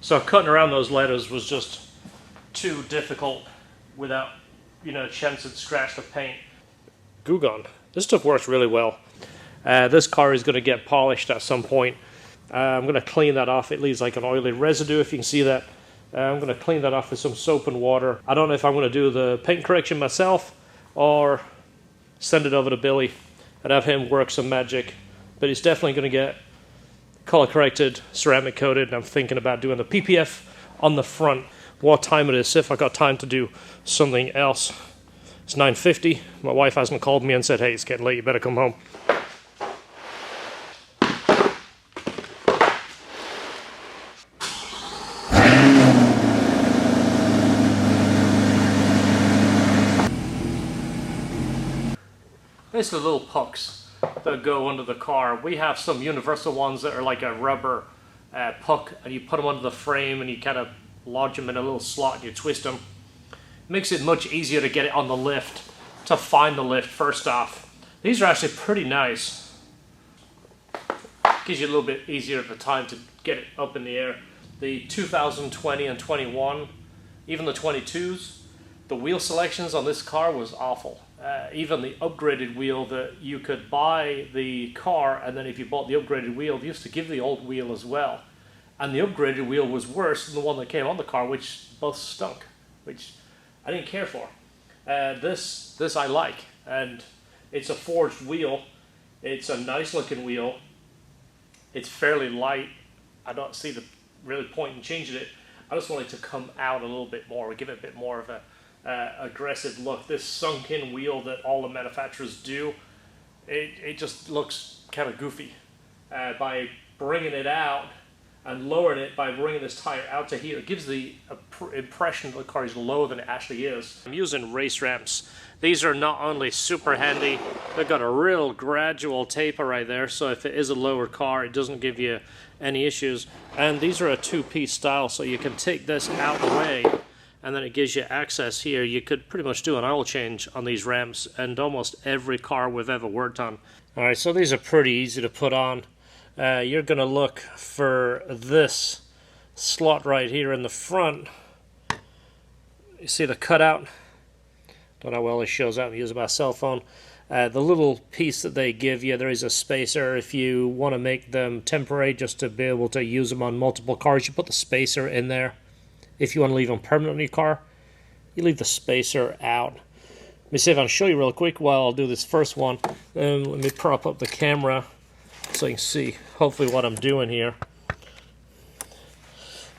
So cutting around those letters was just too difficult without, you know, a chance to scratch the paint. Glue gun. This stuff works really well. This car is going to get polished at some point. I'm going to clean that off. It leaves like an oily residue, if you can see that. I'm going to clean that off with some soap and water. I don't know if I'm going to do the paint correction myself or send it over to Billy and have him work some magic. But it's definitely going to get color corrected, ceramic coated, and I'm thinking about doing the PPF on the front. What time it is, if I got time to do something else. It's 9:50. My wife hasn't called me and said, hey, it's getting late, you better come home. Basically little pucks that go under the car. We have some universal ones that are like a rubber puck, and you put them under the frame and you kind of lodge them in a little slot and you twist them. Makes it much easier to get it on the lift, to find the lift first off. These are actually pretty nice. Gives you a little bit easier of a time to get it up in the air. The 2020 and 21, even the 22s, the wheel selections on this car was awful. Even the upgraded wheel that you could buy the car, and then if you bought the upgraded wheel, they used to give the old wheel as well. And the upgraded wheel was worse than the one that came on the car, which both stunk, which I didn't care for. This I like, and it's a forged wheel. It's a nice looking wheel. It's fairly light. I don't see the really point in changing it. I just want it to come out a little bit more, give it a bit more of a aggressive look. This sunk-in wheel that all the manufacturers do, it just looks kind of goofy. By bringing it out and lowering it by bringing this tire out to here, it gives the impression that the car is lower than it actually is. I'm using race ramps. These are not only super handy, they've got a real gradual taper right there, so if it is a lower car, it doesn't give you any issues. And these are a two-piece style, so you can take this out the way, and then it gives you access here. You could pretty much do an oil change on these ramps, and almost every car we've ever worked on. Alright, so these are pretty easy to put on. You're going to look for this slot right here in the front. You see the cutout? Don't know how well it shows out. I'm using my cell phone. The little piece that they give you, there is a spacer. If you want to make them temporary just to be able to use them on multiple cars, you put the spacer in there. If you want to leave them permanent in your car, you leave the spacer out. Let me see if I can show you real quick while I'll do this first one. Let me prop up the camera so you can see hopefully what I'm doing here.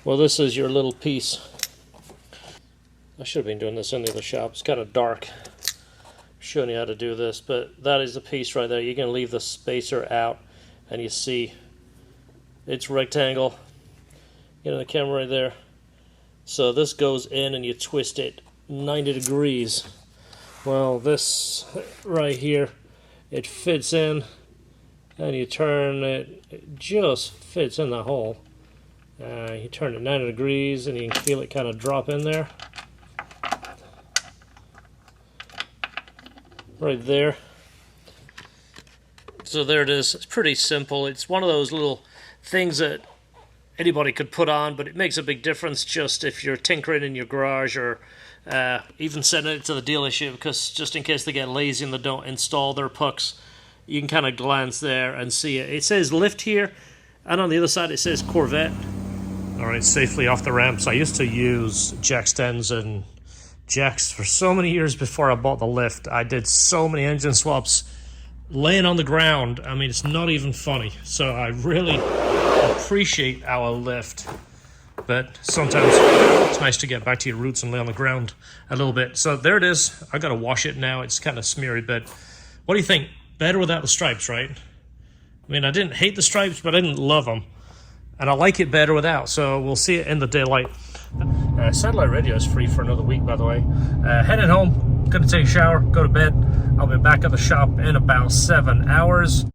Well, this is your little piece. I should have been doing this in the other shop. It's kind of dark. I'm showing you how to do this, but that is the piece right there. You're going to leave the spacer out, and you see it's rectangle. You know the camera right there. So this goes in and you twist it 90 degrees. Well, this right here, it fits in, and you turn it, it just fits in the hole. You turn it 90 degrees and you can feel it kind of drop in there. Right there. So there it is. It's pretty simple. It's one of those little things that anybody could put on, but it makes a big difference just if you're tinkering in your garage, or even sending it to the dealership, because just in case they get lazy and they don't install their pucks, you can kind of glance there and see it. It says lift here, and on the other side it says Corvette. Alright, safely off the ramps. I used to use jack stands and jacks for so many years before I bought the lift. I did so many engine swaps laying on the ground. I mean, it's not even funny. So I really appreciate our lift, but sometimes it's nice to get back to your roots and lay on the ground a little bit. So there it is. I gotta wash it now. It's kind of smeary, but what do you think? Better without the stripes, right? I mean, I didn't hate the stripes, but I didn't love them, and I like it better without. So we'll see it in the daylight. Satellite radio is free for another week, by the way. Heading home, gonna take a shower, go to bed. I'll be back at the shop in about 7 hours.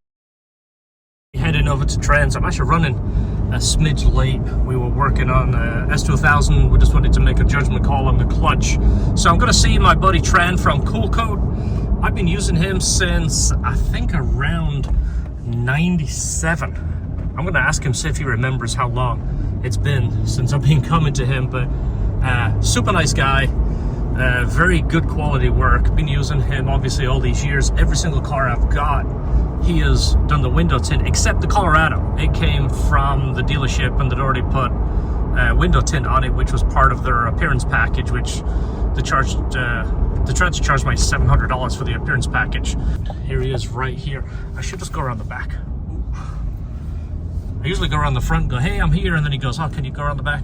Heading over to Trans. I'm actually running a smidge late. We were working on S2000. We just wanted to make a judgment call on the clutch. So I'm going to see my buddy Tran from Cool Coat. I've been using him since I think around 97. I'm going to ask him, see if he remembers how long it's been since I've been coming to him. But super nice guy, very good quality work. Been using him obviously all these years. Every single car I've got, he has done the window tint, except the Colorado. It came from the dealership and they'd already put window tint on it, which was part of their appearance package, which they tried to charge me $700 for the appearance package. Here he is right here. I should just go around the back. I usually go around the front and go, hey, I'm here, and then he goes, oh, can you go around the back?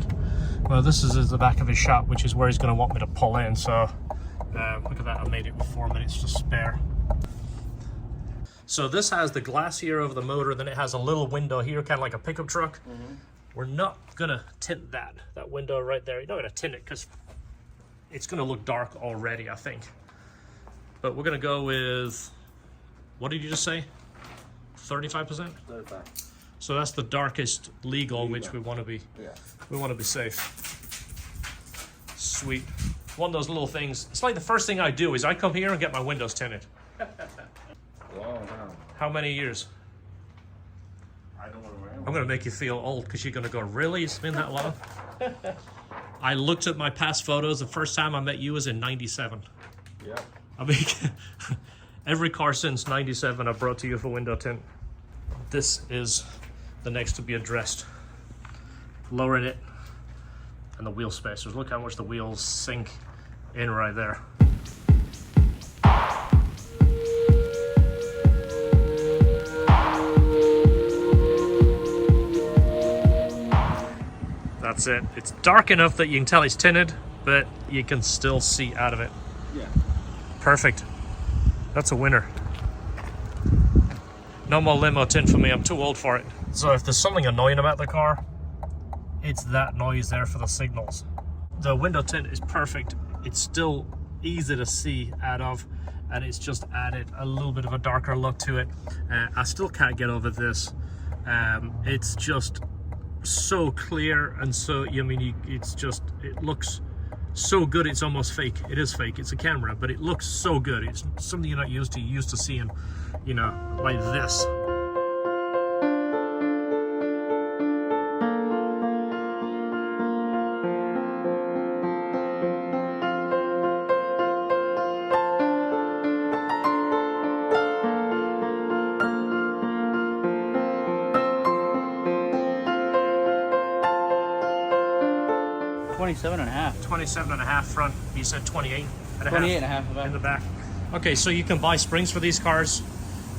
Well, this is the back of his shop, which is where he's going to want me to pull in. So look at that, I made it with 4 minutes to spare. So this has the glass here over the motor, then it has a little window here, kind of like a pickup truck. We're not gonna tint that window right there. You're not gonna tint it because it's gonna look dark already, I think. But we're gonna go with, what did you just say? 35%? 35. So that's the darkest legal, which we want to be. Yeah. We want to be safe. Sweet. One of those little things. It's like the first thing I do is I come here and get my windows tinted. Long time. How many years? I don't remember. I'm going to make you feel old because you're going to go, really? It's been that long? I looked at my past photos. The first time I met you was in 97. Yeah. I mean, every car since 97 I've brought to you for window tint. This is the next to be addressed. Lowering it, and the wheel spacers. Look how much the wheels sink in right there. That's it. It's dark enough that you can tell it's tinted, but you can still see out of it. Yeah. Perfect. That's a winner. No more limo tint for me, I'm too old for it. So if there's something annoying about the car, it's that noise there for the signals. The window tint is perfect. It's still easy to see out of, and it's just added a little bit of a darker look to it. I still can't get over this. It's just so clear, and so, I mean, it looks so good it's almost fake. It is fake, it's a camera, but it looks so good. It's something you're not used to. You're used to seeing, you know, like this. $27.5 front. You said 28 and a half in the back. Okay, so you can buy springs for these cars.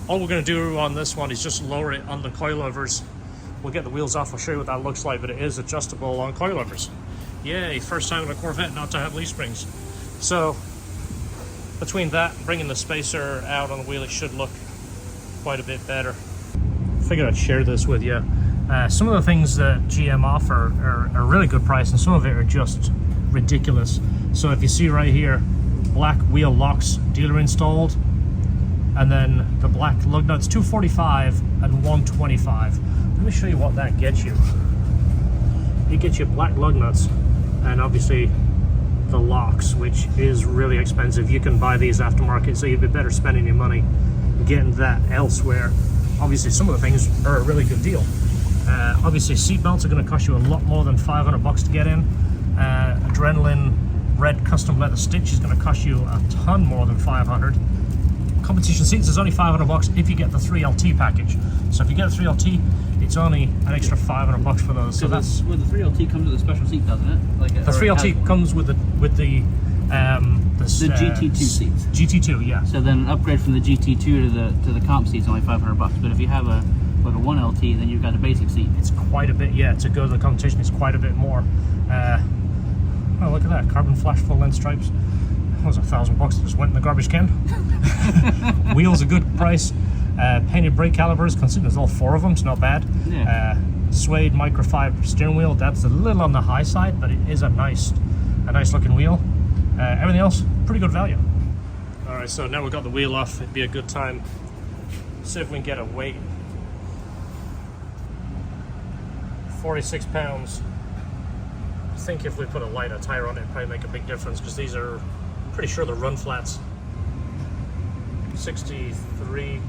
All we're going to do on this one is just lower it on the coilovers. We'll get the wheels off. I'll show you what that looks like, but it is adjustable on coilovers. Yay, first time in a Corvette not to have leaf springs. So between that and bringing the spacer out on the wheel, it should look quite a bit better. Figured I'd share this with you. Some of the things that GM offer are really good price, and some of it are just ridiculous. So if you see right here, black wheel locks dealer installed, and then the black lug nuts, $245 and $125. Let me show you what that gets you. It gets you black lug nuts and obviously the locks, which is really expensive. You can buy these aftermarket, so you'd be better spending your money getting that elsewhere. Obviously some of the things are a really good deal. Obviously seat belts are going to cost you a lot more than $500 to get in. Adrenaline red custom leather stitch is going to cost you a ton more than $500. Competition seats is only $500 if you get the 3LT package. So if you get a 3LT, it's only an extra $500 for those. So that's well, the 3LT comes with a special seat, doesn't it? Like the 3LT comes with the GT2 seats. GT2, yeah. So then an upgrade from the GT2 to the comp seat is only $500. But if you have a 1LT, then you've got a basic seat. It's quite a bit, yeah. To go to the competition, it's quite a bit more. Oh, look at that, carbon flash full length stripes. That was $1,000 that just went in the garbage can. Wheels a good price. Painted brake calipers, considering there's all 4 of them, it's not bad. Yeah. Suede microfiber steering wheel, that's a little on the high side, but it is a nice looking wheel. Everything else, pretty good value. All right, so now we've got the wheel off, it'd be a good time. See if we can get a weight. 46 pounds. I think if we put a lighter tire on it, it'd probably make a big difference, because these are, pretty sure they're run flats. 63,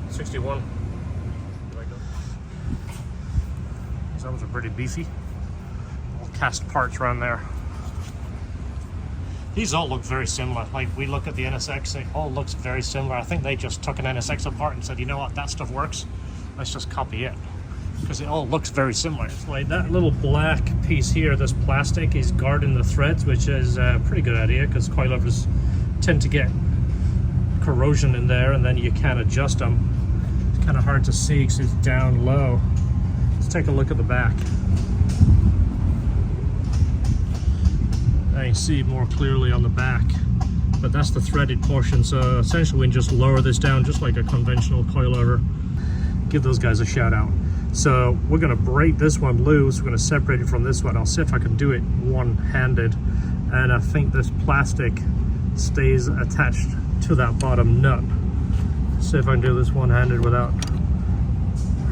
61. These arms are pretty beefy. All cast parts around there. These all look very similar. Like, we look at the NSX, it all looks very similar. I think they just took an NSX apart and said, you know what, that stuff works. Let's just copy it. Because it all looks very similar. It's like that little black piece here, this plastic, is guarding the threads, which is a pretty good idea because coilovers tend to get corrosion in there and then you can't adjust them. It's kind of hard to see because it's down low. Let's take a look at the back. Now you can see more clearly on the back, but that's the threaded portion. So essentially we can just lower this down just like a conventional coilover. Give those guys a shout out. So we're going to break this one loose. We're going to separate it from this one. I'll see if I can do it one-handed. And I think this plastic stays attached to that bottom nut. See if I can do this one-handed without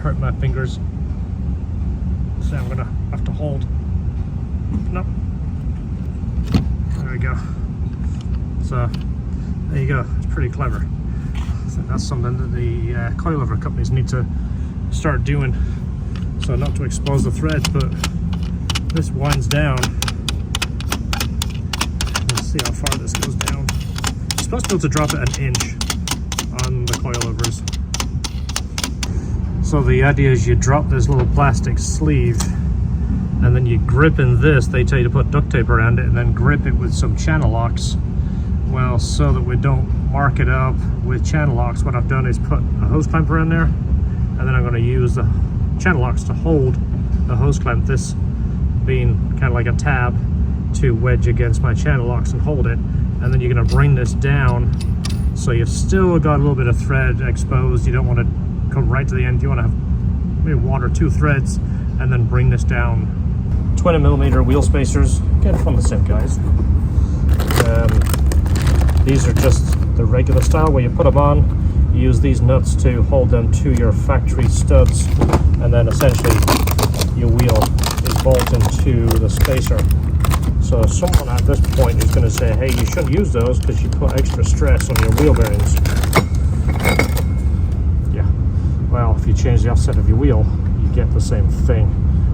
hurting my fingers. So I'm going to have to hold. Nope. There we go. So there you go. It's pretty clever. So that's something that the coilover companies need to start doing. So not to expose the threads, but this winds down. Let's see how far this goes down. You're supposed to be able to drop it an inch on the coilovers. So the idea is you drop this little plastic sleeve and then you grip in this. They tell you to put duct tape around it and then grip it with some channel locks. Well, so that we don't mark it up with channel locks, what I've done is put a hose clamp around there, and then I'm going to use the channel locks to hold the hose clamp, this being kind of like a tab to wedge against my channel locks and hold it. And then you're going to bring this down so you've still got a little bit of thread exposed. You don't want to come right to the end. You want to have maybe 1 or 2 threads and then bring this down. 20mm wheel spacers, get it from the same guys. These are just the regular style where you put them on, you use these nuts to hold them to your factory studs, and then essentially your wheel is bolted to the spacer. So someone at this point is going to say, hey, you shouldn't use those because you put extra stress on your wheel bearings. Yeah, well, if you change the offset of your wheel, you get the same thing.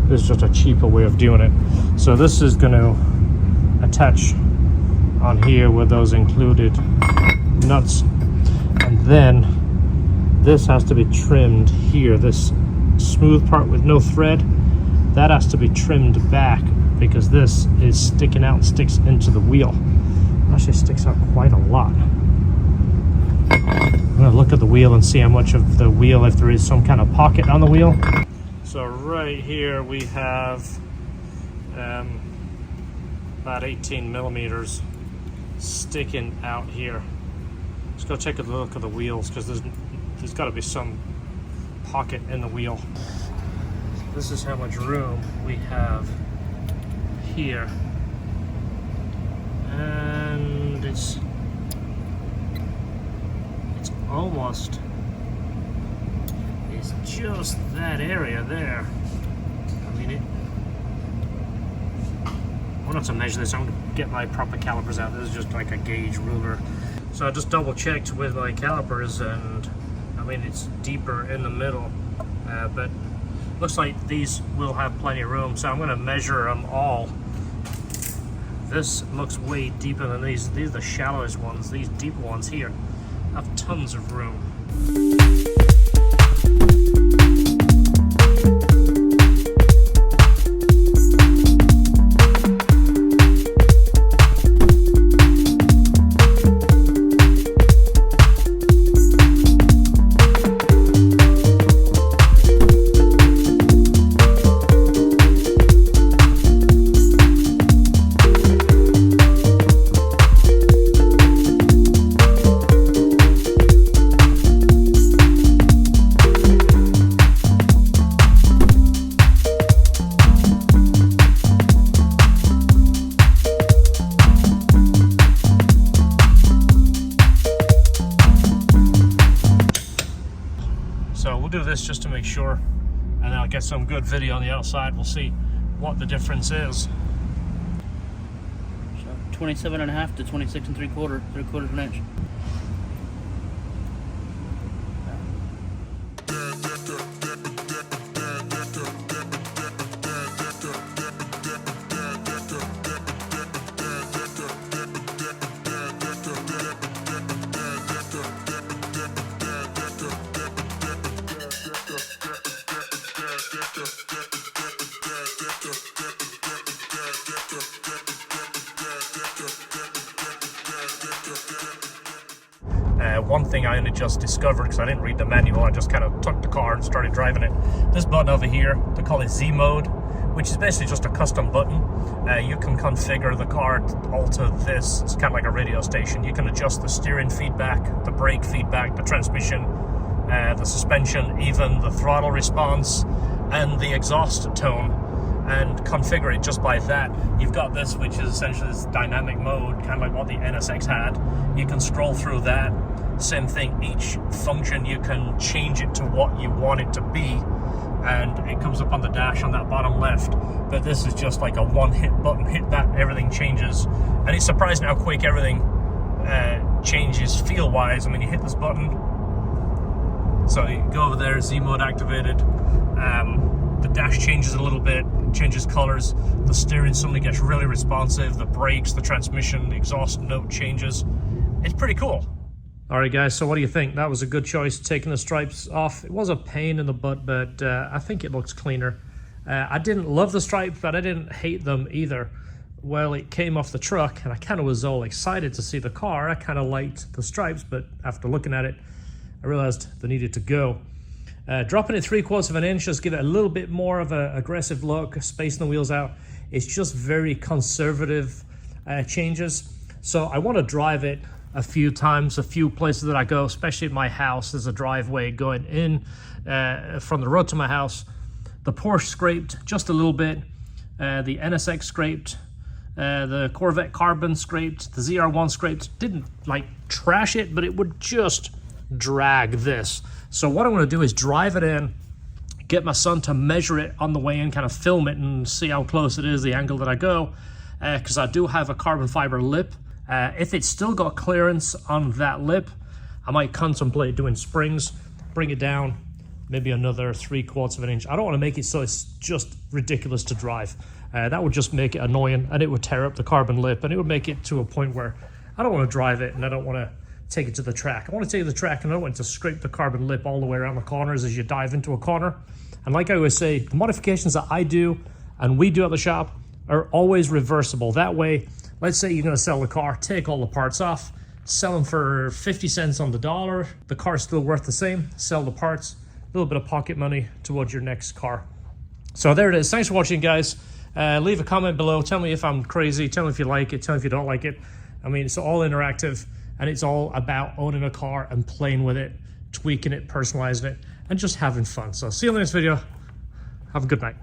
This is just a cheaper way of doing it. So this is going to attach on here with those included nuts, and then this has to be trimmed here. This smooth part with no thread, that has to be trimmed back because this is sticking out and sticks into the wheel. It actually sticks out quite a lot. I'm going to look at the wheel and see how much of the wheel, if there is some kind of pocket on the wheel. So right here we have about 18mm sticking out here. Let's go take a look at the wheels because there's got to be some pocket in the wheel. This is how much room we have here, and it's almost, it's just that area there. I mean, I wanted to measure this. I'm going to get my proper calipers out. This is just like a gauge ruler. So I just double checked with my calipers, and I mean it's deeper in the middle, but looks like these will have plenty of room. So I'm going to measure them all. This looks way deeper than these. These are the shallowest ones. These deep ones here have tons of room. So we'll do this just to make sure, and then I'll get some good video on the outside. We'll see what the difference is. So 27.5 to 26 3/4, 3/4 of an inch. One thing I only just discovered, because I didn't read the manual, I just kind of took the car and started driving it. This button over here, they call it Z mode, which is basically just a custom button. You can configure the car to alter this. It's kind of like a radio station. You can adjust the steering feedback, the brake feedback, the transmission, the suspension, even the throttle response, and the exhaust tone, and configure it just by that. You've got this, which is essentially this dynamic mode, kind of like what the NSX had. You can scroll through that. Same thing, each function you can change it to what you want it to be, and it comes up on the dash on that bottom left. But this is just like a one-hit button. Hit that, everything changes, and it's surprising how quick everything changes feel-wise. I mean, you hit this button, so you go over there, Z mode activated. The dash changes a little bit, changes colors. The steering suddenly gets really responsive. The brakes, the transmission, the exhaust note changes. It's pretty cool. All right, guys, so what do you think? That was a good choice, taking the stripes off. It was a pain in the butt, but I think it looks cleaner. I didn't love the stripes, but I didn't hate them either. Well, it came off the truck, and I kind of was all excited to see the car. I kind of liked the stripes, but after looking at it, I realized they needed to go. Dropping it 3/4 of an inch, just give it a little bit more of an aggressive look, spacing the wheels out. It's just very conservative changes. So I want to drive it a few times, a few places that I go, especially at my house. There's a driveway going in from the road to my house. The Porsche scraped just a little bit. The NSX scraped. The Corvette Carbon scraped. The ZR1 scraped. Didn't like trash it, but it would just drag this. So what I'm going to do is drive it in, get my son to measure it on the way in, kind of film it and see how close it is, the angle that I go, because I do have a carbon fiber lip. If it's still got clearance on that lip, I might contemplate doing springs, bring it down, maybe another 3/4 of an inch. I don't want to make it so it's just ridiculous to drive. That would just make it annoying, and it would tear up the carbon lip, and it would make it to a point where I don't want to drive it, and I don't want to take it to the track. I want to take it to the track, and I don't want to scrape the carbon lip all the way around the corners as you dive into a corner. And like I always say, the modifications that I do and we do at the shop are always reversible. That way, let's say you're going to sell the car, take all the parts off, sell them for 50 cents on the dollar. The car's still worth the same. Sell the parts, a little bit of pocket money towards your next car. So there it is. Thanks for watching, guys. Leave a comment below. Tell me if I'm crazy. Tell me if you like it. Tell me if you don't like it. I mean, it's all interactive, and it's all about owning a car and playing with it, tweaking it, personalizing it, and just having fun. So see you in the next video. Have a good night.